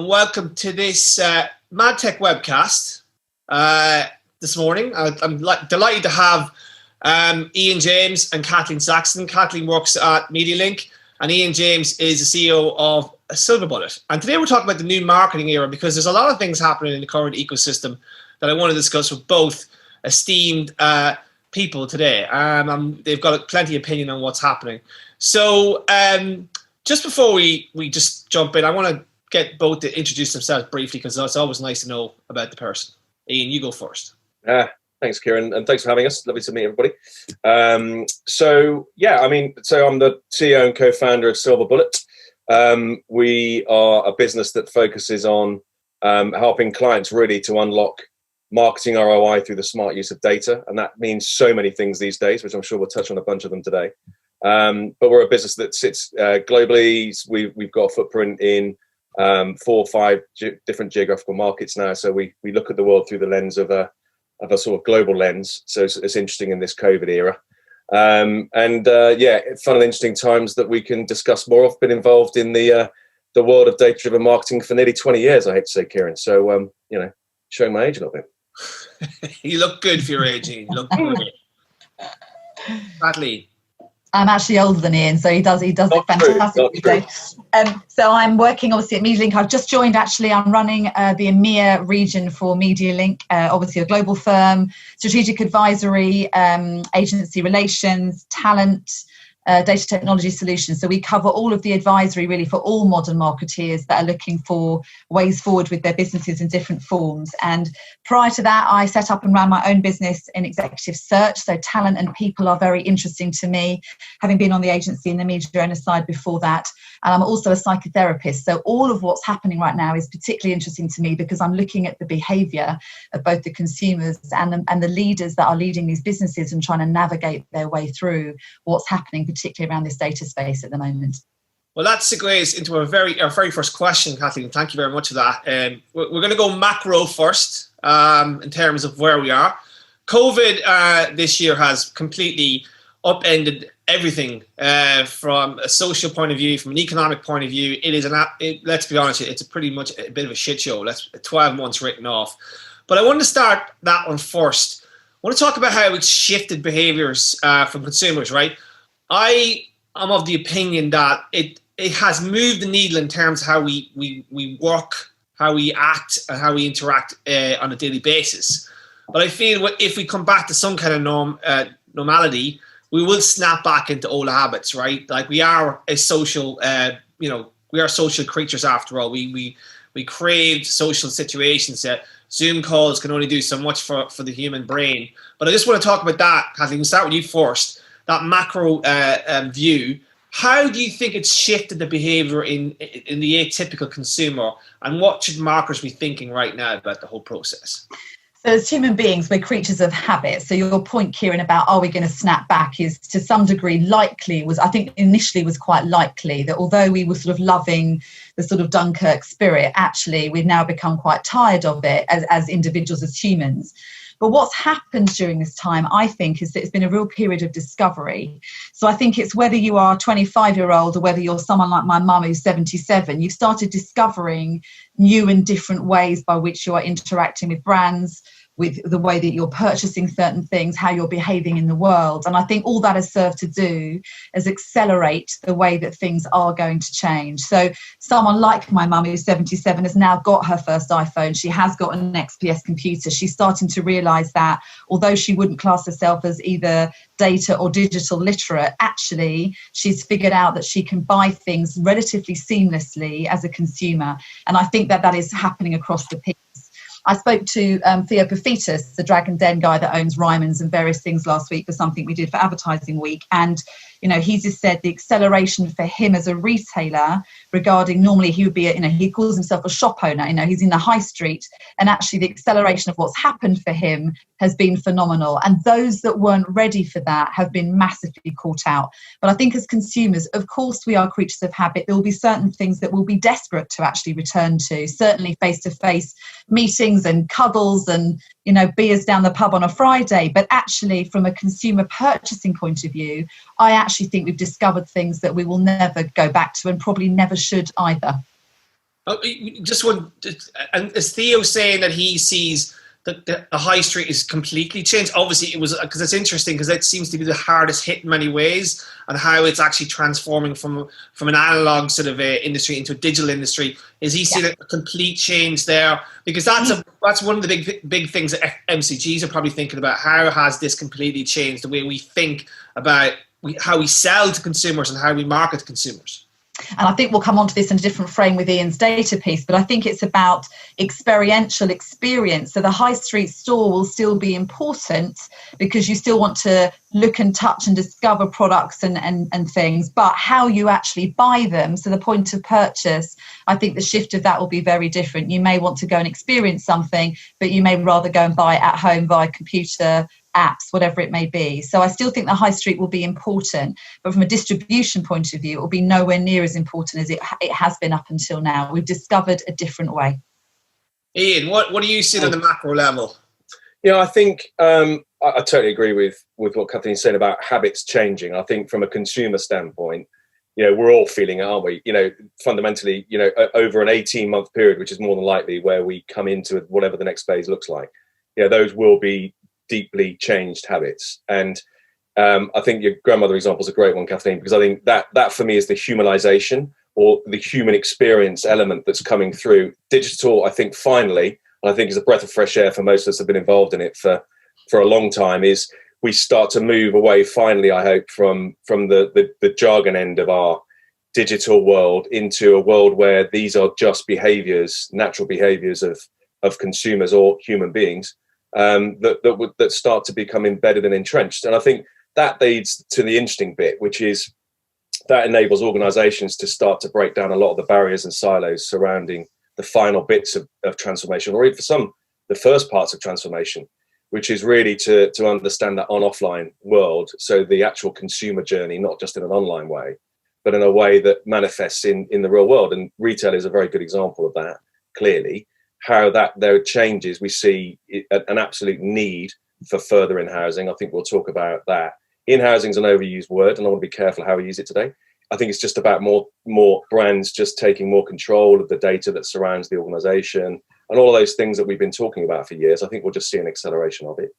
and welcome to this MadTech Webcast this morning. I'm delighted to have Ian James and Kathleen Saxton. Kathleen works at Medialink, and Ian James is the CEO of Silverbullet. And today we're talking about the new marketing era, because there's a lot of things happening in the current ecosystem that I want to discuss with both esteemed people today. They've got plenty of opinion on what's happening. So just before we just jump in, I want to get both to introduce themselves briefly, because it's always nice to know about the person. Ian, you go first. Thanks, Ciaran, and thanks for having us. Lovely to meet everybody. So I'm the CEO and co-founder of Silverbullet. We are a business that focuses on helping clients really to unlock marketing ROI through the smart use of data, and that means so many things these days, which I'm sure we'll touch on a bunch of them today. But we're a business that sits globally. We've got a footprint in 4 or 5 different geographical markets now. So we look at the world through the lens of a sort of global lens. So it's interesting in this COVID era. Fun and interesting times that we can discuss more. I've been involved in the world of data-driven marketing for nearly 20 years, I hate to say, Ciaran. So, showing my age a little bit. You look good for your age, Ian. You look good. Kathleen. I'm actually older than Ian, so he does it fantastically. So I'm working obviously at MediaLink. I've just joined actually. I'm running the EMEA region for MediaLink, obviously a global firm, strategic advisory, agency relations, talent, data technology solutions. So we cover all of the advisory really for all modern marketeers that are looking for ways forward with their businesses in different forms. And prior to that, I set up and ran my own business in executive search. So talent and people are very interesting to me, having been on the agency and the media owner side before that. And I'm also a psychotherapist. So all of what's happening right now is particularly interesting to me, because I'm looking at the behaviour of both the consumers and the leaders that are leading these businesses and trying to navigate their way through what's happening, particularly around this data space at the moment. Well, that segues into our very first question, Kathleen. Thank you very much for that. We're going to go macro first in terms of where we are. COVID this year has completely upended everything from a social point of view, from an economic point of view. It is let's be honest, it's pretty much a bit of a shit show. 12 months written off. But I want to start that one first. I want to talk about how it's shifted behaviours from consumers, right? I am of the opinion that it has moved the needle in terms of how we work, how we act, and how we interact on a daily basis. But I feel if we come back to some kind of normality, we will snap back into old habits, right? Like we are a social, we are social creatures after all. We crave social situations. Zoom calls can only do so much for the human brain. But I just want to talk about that, Kathleen. We'll start with you first. That macro view. How do you think it's shifted the behaviour in the atypical consumer, and what should marketers be thinking right now about the whole process? So as human beings, we're creatures of habit. So your point, Ciaran, about are we going to snap back is to some degree initially was quite likely that although we were sort of loving the sort of Dunkirk spirit, actually we've now become quite tired of it as individuals, as humans. But what's happened during this time, I think, is that it's been a real period of discovery. So I think it's whether you are a 25-year-old or whether you're someone like my mum who's 77, you've started discovering new and different ways by which you are interacting with brands, with the way that you're purchasing certain things, how you're behaving in the world. And I think all that has served to do is accelerate the way that things are going to change. So someone like my mum who's 77 has now got her first iPhone. She has got an XPS computer. She's starting to realise that although she wouldn't class herself as either data or digital literate, actually she's figured out that she can buy things relatively seamlessly as a consumer. And I think that is happening across the piece. I spoke to Theo Pafitas, the Dragon Den guy that owns Ryman's and various things last week for something we did for Advertising Week. And, he just said the acceleration for him as a retailer regarding normally he would be, he calls himself a shop owner, he's in the high street. And actually the acceleration of what's happened for him has been phenomenal. And those that weren't ready for that have been massively caught out. But I think as consumers, of course, we are creatures of habit. There will be certain things that we'll be desperate to actually return to, certainly face-to-face meetings and cuddles and, beers down the pub on a Friday. But actually, from a consumer purchasing point of view, I actually think we've discovered things that we will never go back to and probably never should either. Just one, and is Theo saying that he sees that the high street is completely changed? Obviously, it was, because it's interesting because it seems to be the hardest hit in many ways, and how it's actually transforming from an analog sort of industry into a digital industry. Is he seeing a complete change there? Because that's one of the big things that MCGs are probably thinking about. How has this completely changed the way we think about how we sell to consumers and how we market to consumers? And I think we'll come on to this in a different frame with Ian's data piece, but I think it's about experiential experience. So the high street store will still be important because you still want to look and touch and discover products and things, but how you actually buy them, so the point of purchase, I think the shift of that will be very different. You may want to go and experience something, but you may rather go and buy it at home via computer, apps, whatever it may be. So I still think the high street will be important, but from a distribution point of view, it will be nowhere near as important as it has been up until now. We've discovered a different way. Ian, what do you see on the macro level? Yeah, I think I totally agree with what Kathleen's saying about habits changing. I think from a consumer standpoint, we're all feeling it, aren't we? Fundamentally, over an 18-month period, which is more than likely where we come into whatever the next phase looks like. Those will be deeply changed habits. And I think your grandmother example is a great one, Kathleen, because I think that for me is the humanization or the human experience element that's coming through. Digital, I think finally, and I think is a breath of fresh air for most of us who have been involved in it for a long time, is we start to move away finally, I hope, from the jargon end of our digital world into a world where these are just behaviors, natural behaviors of consumers or human beings, that start to become embedded and entrenched. And I think that leads to the interesting bit, which is that enables organizations to start to break down a lot of the barriers and silos surrounding the final bits of transformation, or even for some, the first parts of transformation, which is really to understand that on-offline world. So the actual consumer journey, not just in an online way, but in a way that manifests in the real world. And retail is a very good example of that, clearly. How that there changes, we see an absolute need for further in-housing. I think we'll talk about that. In-housing is an overused word, and I want to be careful how we use it today. I think it's just about more brands just taking more control of the data that surrounds the organization and all of those things that we've been talking about for years. I think we'll just see an acceleration of it.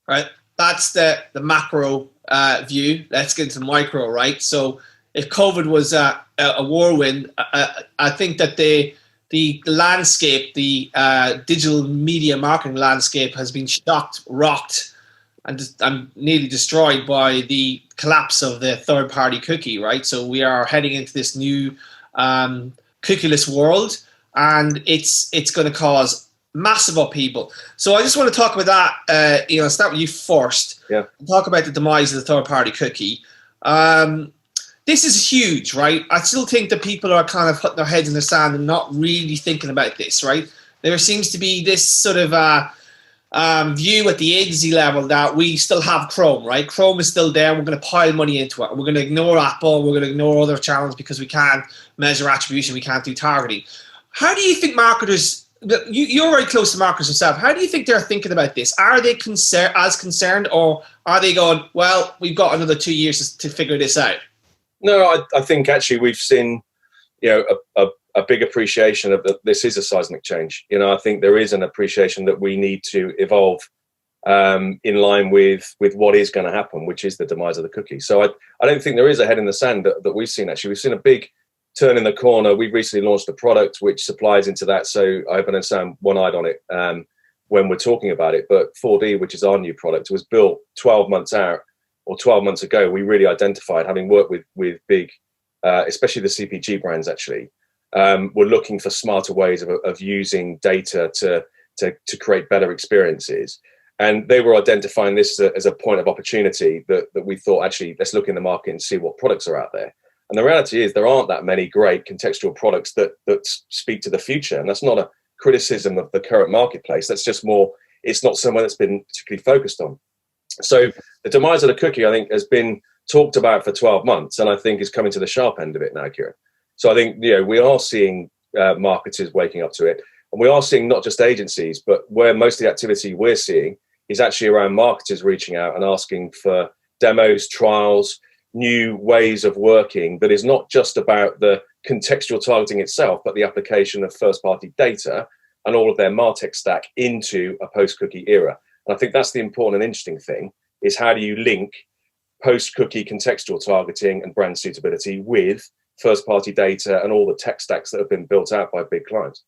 Right. That's the macro view. Let's get into the micro, right? So if COVID was a whirlwind, I think that the landscape, the digital media marketing landscape has been rocked, and nearly destroyed by the collapse of the third-party cookie, right? So we are heading into this new cookieless world, and it's going to cause massive upheaval. So I just want to talk about that. I'll start with you first. Yeah. Talk about the demise of the third-party cookie. This is huge, right? I still think that people are kind of putting their heads in the sand and not really thinking about this, right? There seems to be this sort of view at the agency level that we still have Chrome, right? Chrome is still there. We're going to pile money into it. We're going to ignore Apple. We're going to ignore other channels because we can't measure attribution. We can't do targeting. How do you think marketers, you're very close to marketers yourself, how do you think they're thinking about this? Are they as concerned, or are they going, well, we've got another 2 years to figure this out? No, I think actually we've seen, a big appreciation of that. This is a seismic change. I think there is an appreciation that we need to evolve in line with what is going to happen, which is the demise of the cookie. So I don't think there is a head in the sand that we've seen. Actually, we've seen a big turn in the corner. We've recently launched a product which supplies into that. So I hope I don't sound one-eyed on it when we're talking about it. But 4D, which is our new product, was built 12 months out. Or 12 months ago, we really identified, having worked with big, especially the CPG brands, actually, we're looking for smarter ways of using data to create better experiences. And they were identifying this as a point of opportunity that we thought, actually, let's look in the market and see what products are out there. And the reality is there aren't that many great contextual products that speak to the future. And that's not a criticism of the current marketplace. That's just more, it's not somewhere that's been particularly focused on. So the demise of the cookie, I think, has been talked about for 12 months, and I think is coming to the sharp end of it now, Ciaran. So I think we are seeing marketers waking up to it, and we are seeing not just agencies, but where most of the activity we're seeing is actually around marketers reaching out and asking for demos, trials, new ways of working that is not just about the contextual targeting itself, but the application of first-party data and all of their MarTech stack into a post-cookie era. And I think that's the important and interesting thing, is how do you link post-cookie contextual targeting and brand suitability with first-party data and all the tech stacks that have been built out by big clients.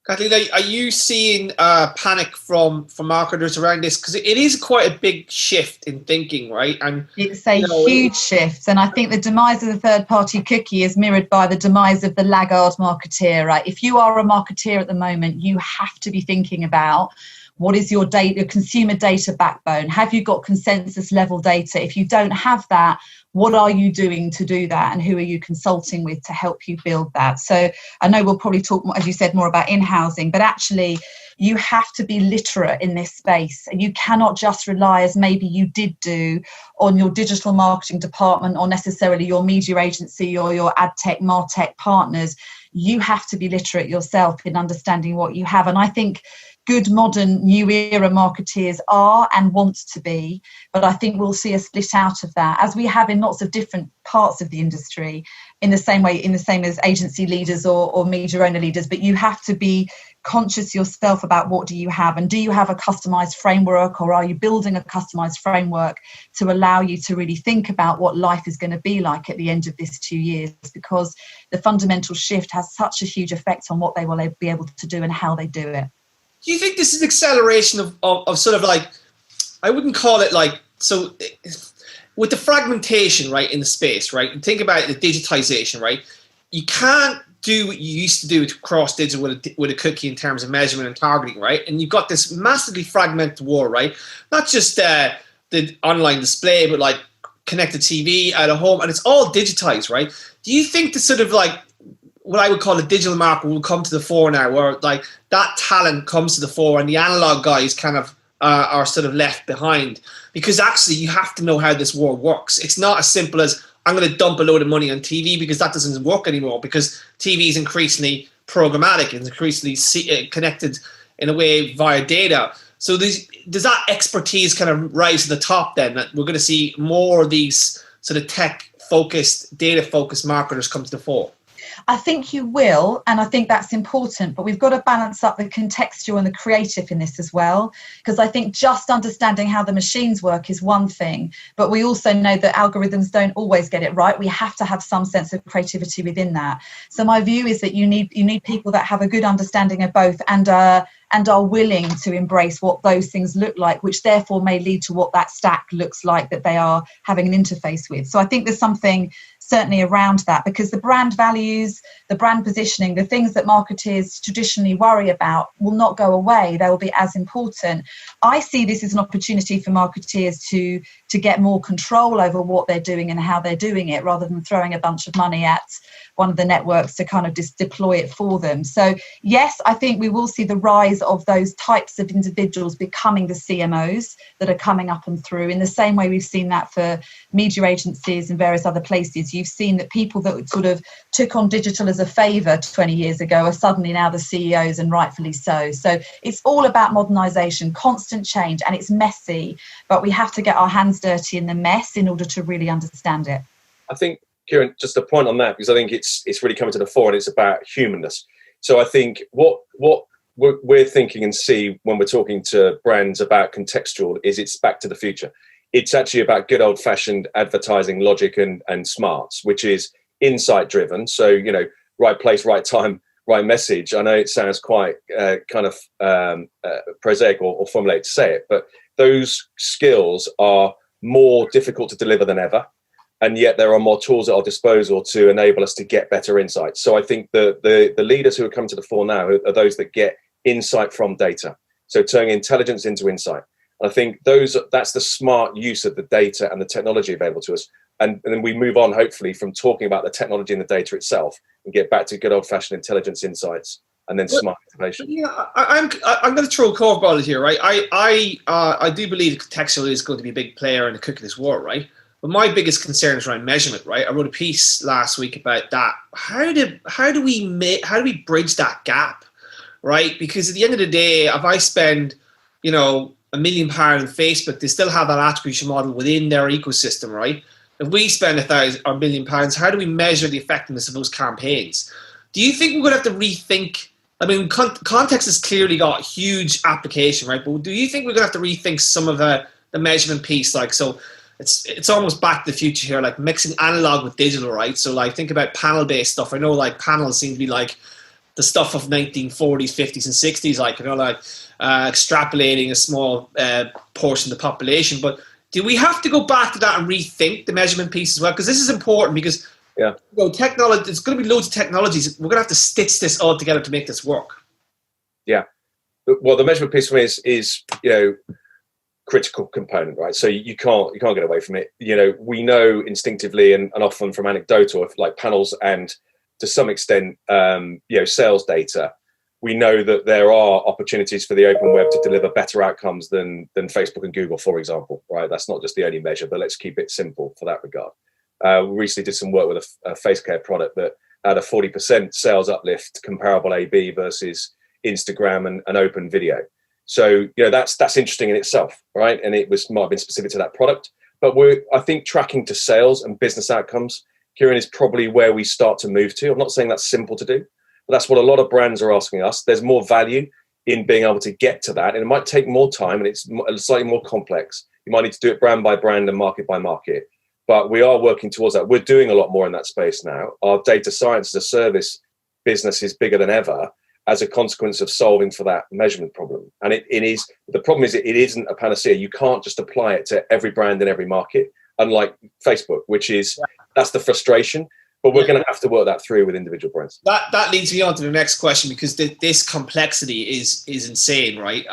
Kathleen, are you seeing panic from marketers around this? Because it is quite a big shift in thinking, right? And it's a huge shift. And I think the demise of the third-party cookie is mirrored by the demise of the laggard marketeer, right? If you are a marketeer at the moment, you have to be thinking about what is your data, your consumer data backbone? Have you got consensus level data? If you don't have that, what are you doing to do that? And who are you consulting with to help you build that? So I know we'll probably talk more, as you said, more about in-housing, but actually you have to be literate in this space. And you cannot just rely, as maybe you did do, on your digital marketing department or necessarily your media agency or your ad tech, MarTech partners. You have to be literate yourself in understanding what you have. And I think good modern new era marketeers are and want to be, but I think we'll see a split out of that, as we have in lots of different parts of the industry, in the same as agency leaders or media owner leaders. But you have to be conscious yourself about what do you have, and do you have a customized framework, or are you building a customized framework to allow you to really think about what life is going to be like at the end of this 2 years, because the fundamental shift has such a huge effect on what they will be able to do and how they do it. Do you think this is an acceleration of sort of like, I wouldn't call it like, so with the fragmentation, right, in the space, right, and think about the digitization, right, you can't do what you used to do to cross digital with a cookie in terms of measurement and targeting, right? And you've got this massively fragmented war, right? Not just the online display, but like connected TV at a home, and it's all digitized, right? Do you think the sort of like, what I would call a digital market will come to the fore now, where like that talent comes to the fore and the analog guys kind of are sort of left behind? Because actually you have to know how this war works. It's not as simple as I'm going to dump a load of money on TV, because that doesn't work anymore, because TV is increasingly programmatic and increasingly connected in a way via data. So does that expertise kind of rise to the top then, that we're going to see more of these sort of tech-focused, data-focused marketers come to the fore? I think you will, and I think that's important, but we've got to balance up the contextual and the creative in this as well, because I think just understanding how the machines work is one thing, but we also know that algorithms don't always get it right. We have to have some sense of creativity within that. So my view is that you need people that have a good understanding of both and are willing to embrace what those things look like, which therefore may lead to what that stack looks like that they are having an interface with. So I think there's something certainly around that, because the brand values, the brand positioning, the things that marketers traditionally worry about will not go away. They will be as important. I see this as an opportunity for marketers to get more control over what they're doing and how they're doing it, rather than throwing a bunch of money at one of the networks to kind of just deploy it for them. So yes, I think we will see the rise of those types of individuals becoming the CMOs that are coming up and through, in the same way we've seen that for media agencies and various other places. You've seen that people that sort of took on digital as a favour 20 years ago are suddenly now the CEOs, and rightfully so. So it's all about modernisation, constant change, and it's messy, but we have to get our hands dirty in the mess in order to really understand it. I think, Ciaran, just a point on that, because I think it's really coming to the fore, and it's about humanness. So I think what we're thinking and see when we're talking to brands about contextual is it's back to the future. It's actually about good old-fashioned advertising logic and smarts, which is insight-driven. So, you know, right place, right time, right message. I know it sounds quite kind of prosaic or formulaic to say it, but those skills are more difficult to deliver than ever. And yet there are more tools at our disposal to enable us to get better insights. So I think the leaders who are coming to the fore now are those that get insight from data. So turning intelligence into insight. And I think that's the smart use of the data and the technology available to us. And then we move on, hopefully, from talking about the technology and the data itself and get back to good old-fashioned intelligence insights and then smart innovation. Yeah, I'm going to throw a curveball here, right? I do believe contextual is going to be a big player in the cookieless war, right? But my biggest concern is around measurement, right? I wrote a piece last week about that. How do we bridge that gap, right? Because at the end of the day, if I spend, $1 million on Facebook, they still have that attribution model within their ecosystem, right? if we spend £1,000 or £1 million, how do we measure the effectiveness of those campaigns? Do you think we're going to have to rethink? I mean, context has clearly got huge application, right? But do you think we're going to have to rethink some of the measurement piece? Like, so it's almost back to the future here, like mixing analog with digital, right? So like think about panel-based stuff. I know like panels seem to be like the stuff of 1940s, 50s and 60s, like, you know, like extrapolating a small portion of the population. But do we have to go back to that and rethink the measurement piece as well? Because this is important because technology, there's going to be loads of technologies. We're going to have to stitch this all together to make this work. Yeah. Well, the measurement piece for me is critical component, right? So you can't get away from it. We know instinctively and often from anecdotal, if like panels and to some extent, sales data, we know that there are opportunities for the open web to deliver better outcomes than Facebook and Google, for example, right? That's not just the only measure, but let's keep it simple for that regard. We recently did some work with a face care product that had a 40% sales uplift, comparable AB versus Instagram and open video. So, that's interesting in itself, right? And might have been specific to that product. But I think tracking to sales and business outcomes, Ciaran, is probably where we start to move to. I'm not saying that's simple to do, but that's what a lot of brands are asking us. There's more value in being able to get to that. And it might take more time and it's slightly more complex. You might need to do it brand by brand and market by market. But we are working towards that. We're doing a lot more in that space now. Our data science as a service business is bigger than ever as a consequence of solving for that measurement problem. And the problem is it isn't a panacea. You can't just apply it to every brand in every market, unlike Facebook, which is, that's the frustration. But we're going to have to work that through with individual brands. That leads me on to the next question, because this complexity is insane, right?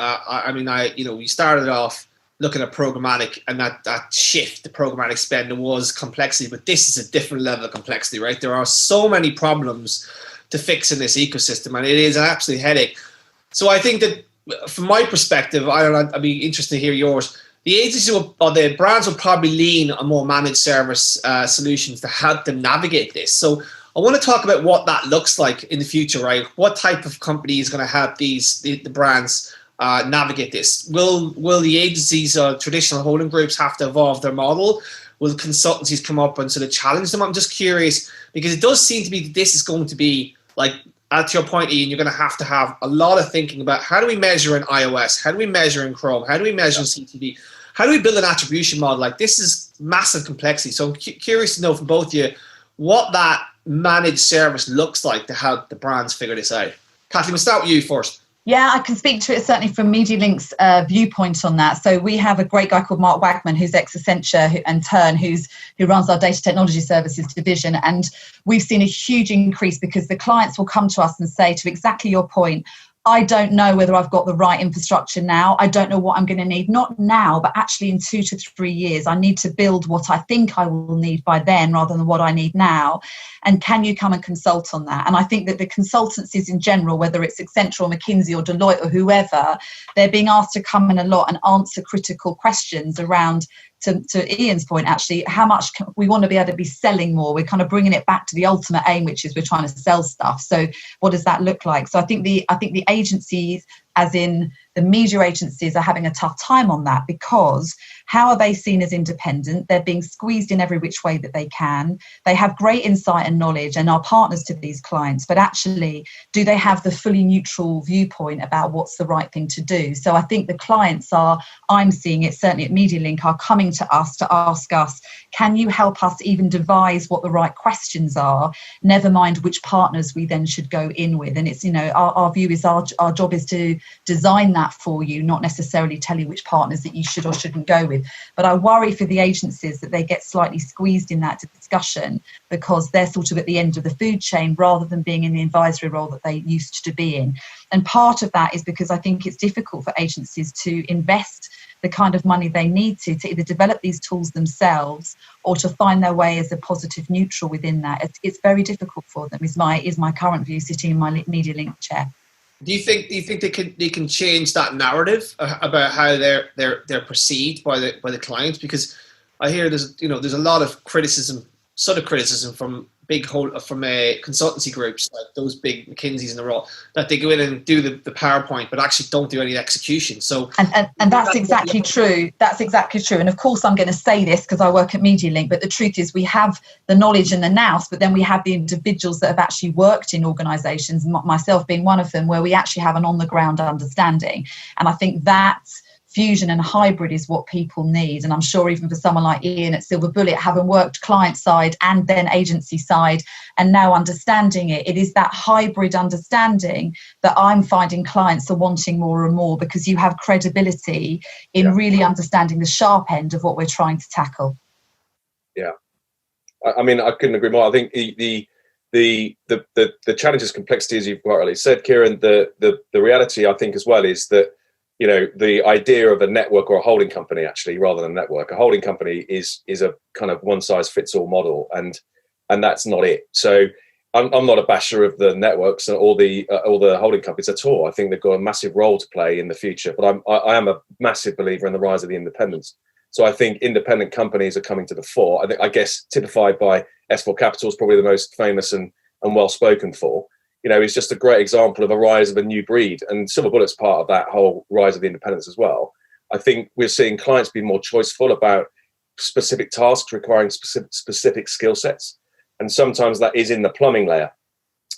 We started off looking at programmatic, and that shift, the programmatic spend, there was complexity, but this is a different level of complexity, right? There are so many problems to fix in this ecosystem, and it is an absolute headache. So I think that from my perspective, I'd be interested to hear yours. The agencies or the brands will probably lean on more managed service solutions to help them navigate this. So I want to talk about what that looks like in the future, right? What type of company is going to help the brands navigate this? Will the agencies or traditional holding groups have to evolve their model? Will consultancies come up and sort of challenge them? I'm just curious, because it does seem to be that this is going to be, like, to your point, Ian, you're going to have a lot of thinking about how do we measure in iOS? How do we measure in Chrome? How do we measure in CTV? How do we build an attribution model? Like, this is massive complexity. So I'm curious to know from both of you what that managed service looks like to help the brands figure this out. Kathleen, we'll start with you first. Yeah, I can speak to it certainly from MediaLink's viewpoint on that. So we have a great guy called Mark Wagman, who's ex-Accenture and Turn, who runs our data technology services division. And we've seen a huge increase because the clients will come to us and say, to exactly your point, I don't know whether I've got the right infrastructure now. I don't know what I'm going to need, not now, but actually in 2 to 3 years. I need to build what I think I will need by then rather than what I need now. And can you come and consult on that? And I think that the consultancies in general, whether it's Accenture or McKinsey or Deloitte or whoever, they're being asked to come in a lot and answer critical questions around, to Ian's point, actually, how much we want to be able to be selling more. We're kind of bringing it back to the ultimate aim, which is we're trying to sell stuff. So what does that look like? So I think the agencies, as in the media agencies, are having a tough time on that, because how are they seen as independent? They're being squeezed in every which way that they can. They have great insight and knowledge and are partners to these clients, but actually, do they have the fully neutral viewpoint about what's the right thing to do? So I think the clients I'm seeing it certainly at MediaLink, are coming to us to ask us, can you help us even devise what the right questions are, never mind which partners we then should go in with. And it's, our view is our job is to design that for you, not necessarily tell you which partners that you should or shouldn't go with. But I worry for the agencies that they get slightly squeezed in that discussion because they're sort of at the end of the food chain rather than being in the advisory role that they used to be in. And part of that is because I think it's difficult for agencies to invest the kind of money they need to either develop these tools themselves or to find their way as a positive neutral within that. It's very difficult for them, is my current view sitting in my MediaLink chair. Do you think they can change that narrative about how they're perceived by the clients? Because I hear there's a lot of criticism sort of criticism from consultancy groups like those big McKinseys in the role, that they go in and do the PowerPoint but actually don't do any execution. So and that's exactly true. That's exactly true. And of course I'm going to say this because I work at MediaLink, but the truth is we have the knowledge and the nous, but then we have the individuals that have actually worked in organisations, myself being one of them, where we actually have an on the ground understanding. And I think that's fusion and hybrid is what people need. And I'm sure even for someone like Ian at Silverbullet, having worked client side and then agency side and now understanding it, it is that hybrid understanding that I'm finding clients are wanting more and more, because you have credibility in really understanding the sharp end of what we're trying to tackle. Yeah, I mean, I couldn't agree more. I think the challenges, complexity, as you've quite rightly said, Ciaran, the reality I think as well is that, you know, the idea of a network or a holding company, actually, rather than a network, a holding company is a kind of one size fits all model, and that's not it. So I'm not a basher of the networks and all the holding companies at all. I think they've got a massive role to play in the future, but I am a massive believer in the rise of the independents. So I think independent companies are coming to the fore. I guess typified by S4 Capital is probably the most famous and well spoken for. You know, it's just a great example of a rise of a new breed, and Silverbullet's part of that whole rise of the independents as well. I think we're seeing clients be more choiceful about specific tasks requiring specific skill sets, and sometimes that is in the plumbing layer.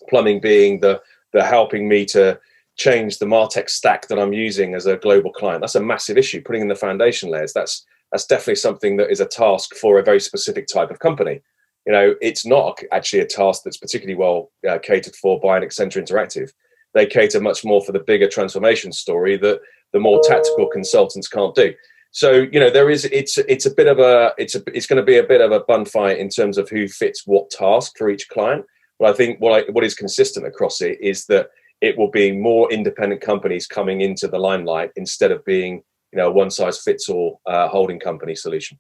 Plumbing being the helping me to change the MarTech stack that I'm using as a global client. That's a massive issue. Putting in the foundation layers, that's definitely something that is a task for a very specific type of company. You know, it's not actually a task that's particularly well catered for by an Accenture Interactive. They cater much more for the bigger transformation story that the more tactical consultants can't do. So, you know, it's going to be a bit of a bun fight in terms of who fits what task for each client. But I think what is consistent across it is that it will be more independent companies coming into the limelight instead of being, you know, a one size fits all holding company solution.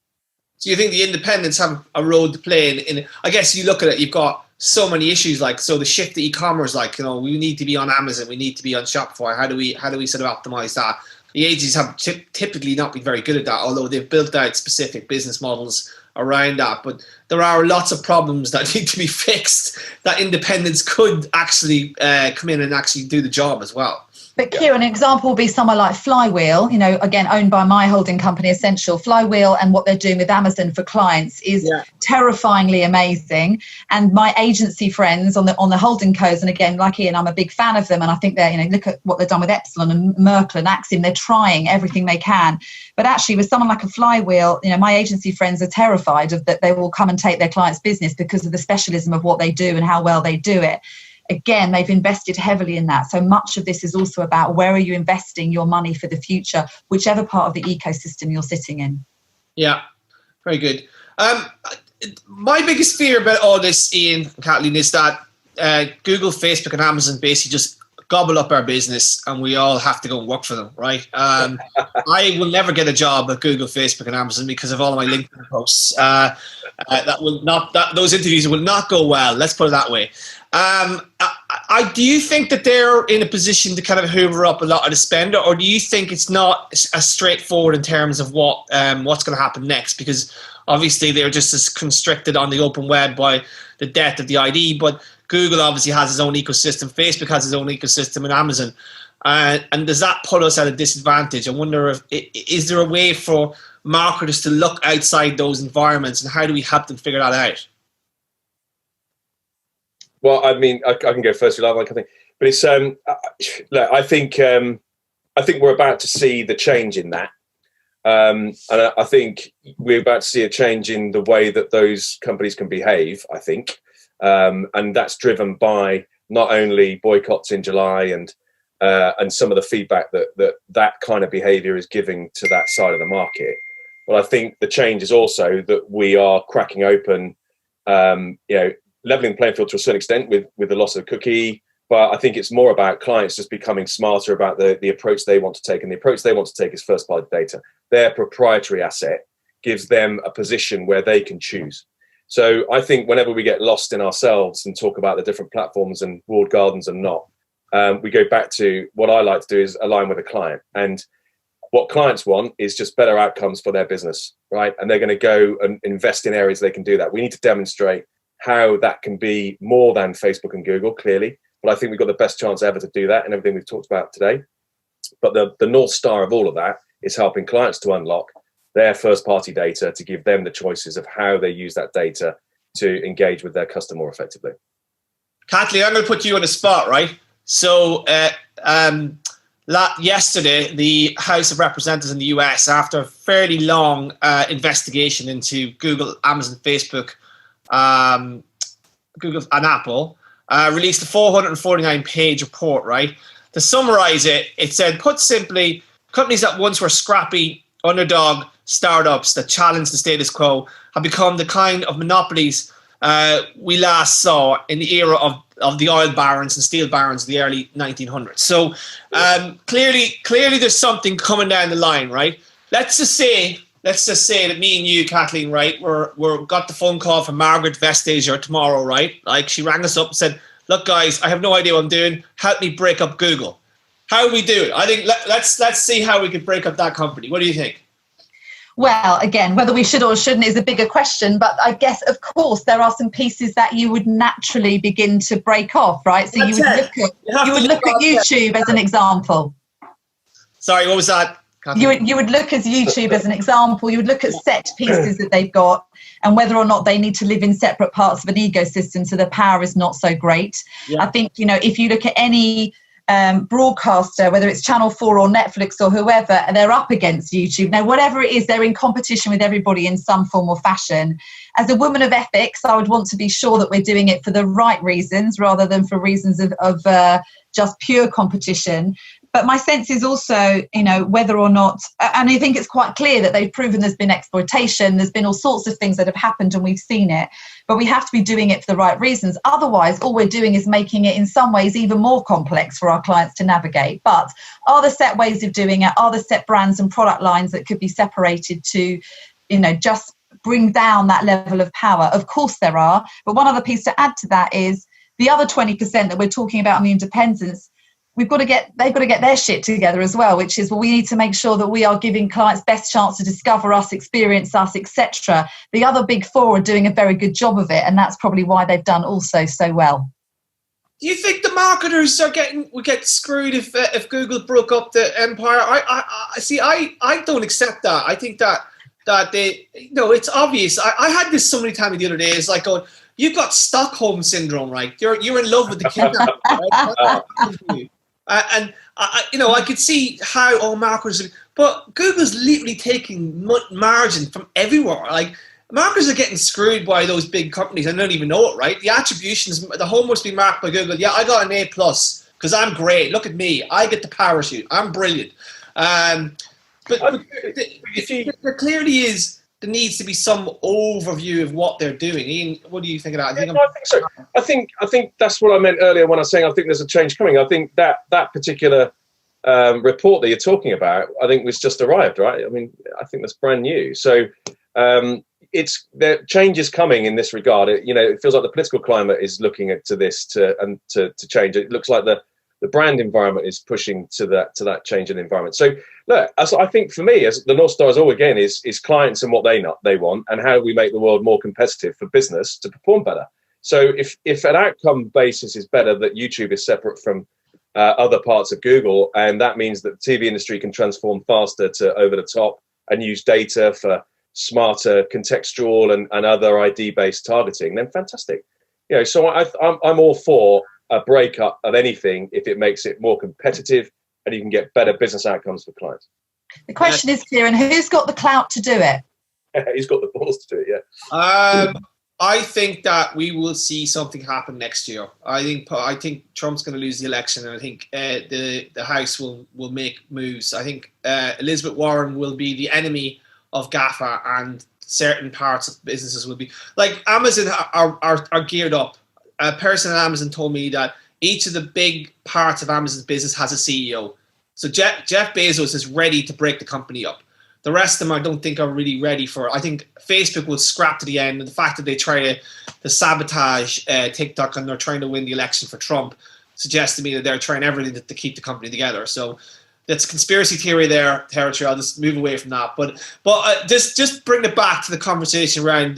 So you think the independents have a role to play in? I guess you look at it, you've got so many issues, like, so the shift to e-commerce, like, you know, we need to be on Amazon, we need to be on Shopify. How do we sort of optimize that? The agencies have typically not been very good at that, although they've built out specific business models around that. But there are lots of problems that need to be fixed that independents could actually come in and actually do the job as well. But Ciaran, an example will be someone like Flywheel, you know, again, owned by my holding company, Essential. Flywheel and what they're doing with Amazon for clients is terrifyingly amazing. And my agency friends on the holding codes, and again, like Ian, I'm a big fan of them. And I think they're, you know, look at what they've done with Epsilon and Merkle and Axim. They're trying everything they can. But actually, with someone like a Flywheel, you know, my agency friends are terrified of that they will come and take their clients' business because of the specialism of what they do and how well they do it. Again, they've invested heavily in that. So much of this is also about where are you investing your money for the future, whichever part of the ecosystem you're sitting in. Yeah, very good. My biggest fear about all this, Ian and Kathleen, is that Google, Facebook and Amazon basically just gobble up our business and we all have to go and work for them, right? I will never get a job at Google, Facebook and Amazon because of all of my LinkedIn posts. Those interviews will not go well, let's put it that way. Do you think that they're in a position to kind of hoover up a lot of the spend, or do you think it's not as straightforward in terms of what's going to happen next? Because obviously they're just as constricted on the open web by the death of the ID, but Google obviously has its own ecosystem, Facebook has its own ecosystem, and Amazon. And does that put us at a disadvantage? I wonder is there a way for marketers to look outside those environments, and how do we help them figure that out? Well, I mean, I can go first, I think, but it's look, I think we're about to see the change in that, and I think we're about to see a change in the way that those companies can behave. I think, and that's driven by not only boycotts in July and some of the feedback that kind of behaviour is giving to that side of the market. But I think the change is also that we are cracking open, leveling the playing field to a certain extent with the loss of cookie. But I think it's more about clients just becoming smarter about the approach they want to take. And the approach they want to take is first party data. Their proprietary asset gives them a position where they can choose. So I think whenever we get lost in ourselves and talk about the different platforms and walled gardens and not, we go back to what I like to do is align with a client. And What clients want is just better outcomes for their business, right? And they're going to go and invest in areas they can do that. We need to demonstrate how that can be more than Facebook and Google, clearly. But I think we've got the best chance ever to do that and everything we've talked about today. But the North Star of all of that is helping clients to unlock their first-party data, to give them the choices of how they use that data to engage with their customer more effectively. Kathleen, I'm going to put you on the spot, right? So yesterday, the House of Representatives in the US, after a fairly long investigation into Google, Amazon, Facebook, Google and Apple, released a 449-page report, right? To summarize it, it said, put simply, companies that once were scrappy, underdog startups that challenged the status quo have become the kind of monopolies we last saw in the era of the oil barons and steel barons of the early 1900s. So clearly there's something coming down the line, right? Let's just say that me and you, Kathleen, right, we're got the phone call from Margaret Vestager tomorrow, right? Like, she rang us up and said, look, guys, I have no idea what I'm doing. Help me break up Google. How do we do it? I think let's see how we could break up that company. What do you think? Well, again, whether we should or shouldn't is a bigger question, but I guess, of course, there are some pieces that you would naturally begin to break off, right? So you would look at YouTube as an example. Sorry, what was that? You would look at YouTube as an example. You would look at set pieces that they've got and whether or not they need to live in separate parts of an ecosystem so the power is not so great. Yeah. I think, if you look at any broadcaster, whether it's Channel 4 or Netflix or whoever, and they're up against YouTube. Now, whatever it is, they're in competition with everybody in some form or fashion. As a woman of ethics, I would want to be sure that we're doing it for the right reasons rather than for reasons of just pure competition. But my sense is also, whether or not, and I think it's quite clear that they've proven there's been exploitation, there's been all sorts of things that have happened and we've seen it, but we have to be doing it for the right reasons. Otherwise, all we're doing is making it in some ways even more complex for our clients to navigate. But are there set ways of doing it? Are there set brands and product lines that could be separated to, just bring down that level of power? Of course there are. But one other piece to add to that is the other 20% that we're talking about on the independents. They've got to get their shit together as well, which is, we need to make sure that we are giving clients best chance to discover us, experience us, etc. The other big four are doing a very good job of it, and that's probably why they've done also so well. Do you think the marketers would get screwed if Google broke up the empire? I don't accept that. I think that they, it's obvious. I had this so many times the other day. It's like going, you've got Stockholm syndrome, right? You're in love with the kidnapper, right? And I could see how marketers, but Google's literally taking margin from everywhere. Like, marketers are getting screwed by those big companies and don't even know it, right? The attributions, the whole must be marked by Google. Yeah, I got an A+ because I'm great. Look at me. I get the parachute. I'm brilliant. But there clearly is. There needs to be some overview of what they're doing. Ian, what do you think of that? I think so. I think that's what I meant earlier when I was saying I think there's a change coming. I think that particular report that you're talking about, I think was just arrived, right? I mean, I think that's brand new. So the change is coming in this regard. It feels like the political climate is looking to this to change. It looks like the brand environment is pushing to that change in the environment. So look, as I think for me, as the North Star is all again is clients and what they want, and how we make the world more competitive for business to perform better. So if an outcome basis is better, that YouTube is separate from other parts of Google, and that means that the TV industry can transform faster to over the top and use data for smarter contextual and other ID-based targeting, then fantastic. So I'm all for a breakup of anything if it makes it more competitive and you can get better business outcomes for clients. The question is, Ciaran, who's got the clout to do it? He's got the balls to do it, yeah. I think that we will see something happen next year. I think Trump's going to lose the election, and I think the House will make moves. I think Elizabeth Warren will be the enemy of GAFA, and certain parts of businesses will be like Amazon are geared up. A person at Amazon told me that each of the big parts of Amazon's business has a CEO. So Jeff Bezos is ready to break the company up. The rest of them I don't think are really ready for it. I think Facebook will scrap to the end. And the fact that they try to sabotage TikTok and they're trying to win the election for Trump suggests to me that they're trying everything to keep the company together. So that's conspiracy theory there territory. I'll just move away from that. But just bring it back to the conversation around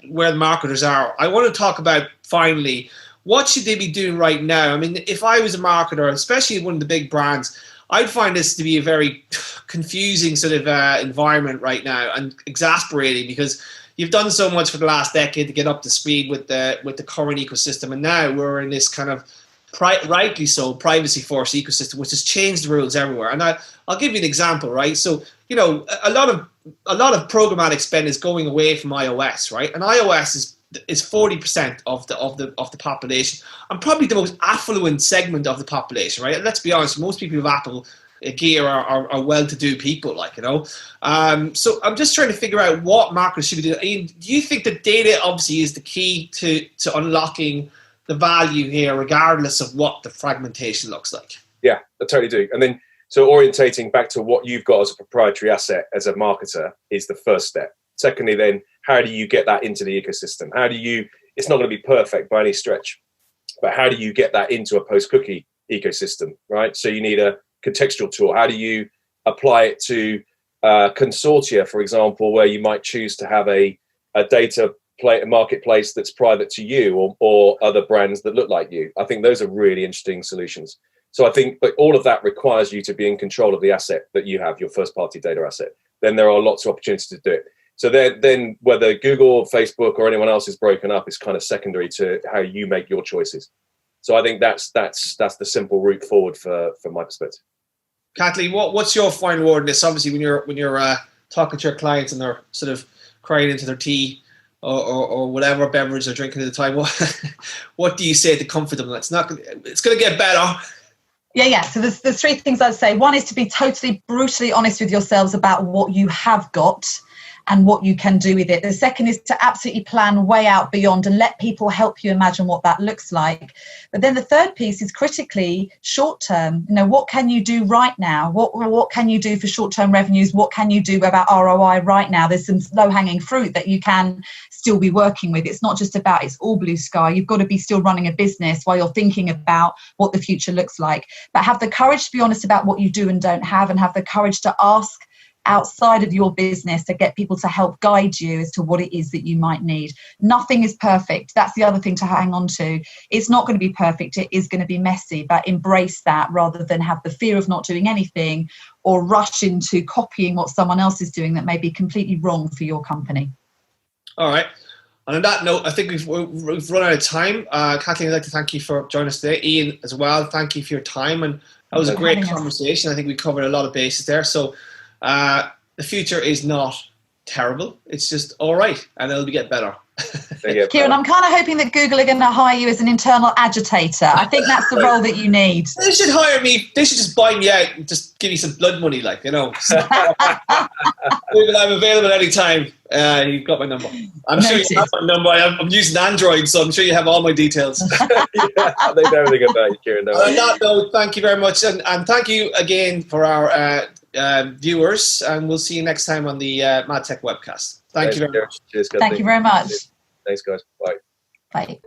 where the marketers are. I want to talk about finally, what should they be doing right now? I mean, if I was a marketer, especially one of the big brands, I'd find this to be a very confusing sort of environment right now, and exasperating, because you've done so much for the last decade to get up to speed with the current ecosystem, and now we're in this kind of rightly so privacy-first ecosystem, which has changed the rules everywhere. And I'll give you an example, right? So, you know, a lot of programmatic spend is going away from iOS, right? And iOS is 40% of the population, and probably the most affluent segment of the population, right? And let's be honest, most people with Apple gear are well-to-do people, like, you know. So I'm just trying to figure out what marketers should be doing. Ian, do you think that data obviously is the key to unlocking the value here, regardless of what the fragmentation looks like? Yeah, I totally do. And then, so orientating back to what you've got as a proprietary asset as a marketer is the first step. Secondly, then, how do you get that into the ecosystem? How do you, it's not going to be perfect by any stretch, but how do you get that into a post-cookie ecosystem, right? So you need a contextual tool. How do you apply it to consortia, for example, where you might choose to have a data marketplace that's private to you, or other brands that look like you? I think those are really interesting solutions. So I think, but all of that requires you to be in control of the asset that you have, your first party data asset. Then there are lots of opportunities to do it. So then whether Google or Facebook or anyone else is broken up is kind of secondary to how you make your choices. So I think that's the simple route forward from my perspective. Kathleen, what's your final word on this? Obviously, when you're talking to your clients and they're sort of crying into their tea or whatever beverage they're drinking at the time, what do you say to comfort them? It's going to get better. Yeah. So there's three things I'd say. One is to be totally brutally honest with yourselves about what you have got and what you can do with it. The second is to absolutely plan way out beyond and let people help you imagine what that looks like. But then the third piece is critically short term. You know, what can you do right now? What can you do for short-term revenues? What can you do about ROI right now? There's some low-hanging fruit that you can still be working with. It's not just about it's all blue sky. You've got to be still running a business while you're thinking about what the future looks like. But have the courage to be honest about what you do and don't have, and have the courage to ask outside of your business to get people to help guide you as to what it is that you might need. Nothing is perfect. That's the other thing to hang on to. It's not going to be perfect. It is going to be messy, but embrace that rather than have the fear of not doing anything or rush into copying what someone else is doing that may be completely wrong for your company. All right. And on that note, I think we've run out of time. Kathleen, I'd like to thank you for joining us today. Ian as well, thank you for your time. And that was a great conversation. I think we covered a lot of bases there. So the future is not terrible. It's just all right, and it'll get better. Ciaran, I'm kind of hoping that Google are going to hire you as an internal agitator. I think that's the role that you need. They should hire me. They should just buy me out and just give me some blood money, like, you know. So, I'm available anytime. You've got my number. I'm sure you have my number. I'm using Android, so I'm sure you have all my details. Yeah, they know everything about you, Ciaran. On that note, thank you very much, and thank you again for our viewers, and we'll see you next time on the MadTech Webcast. Thank you very much. Cheers, Thank you very much. Thanks, guys. Bye. Bye.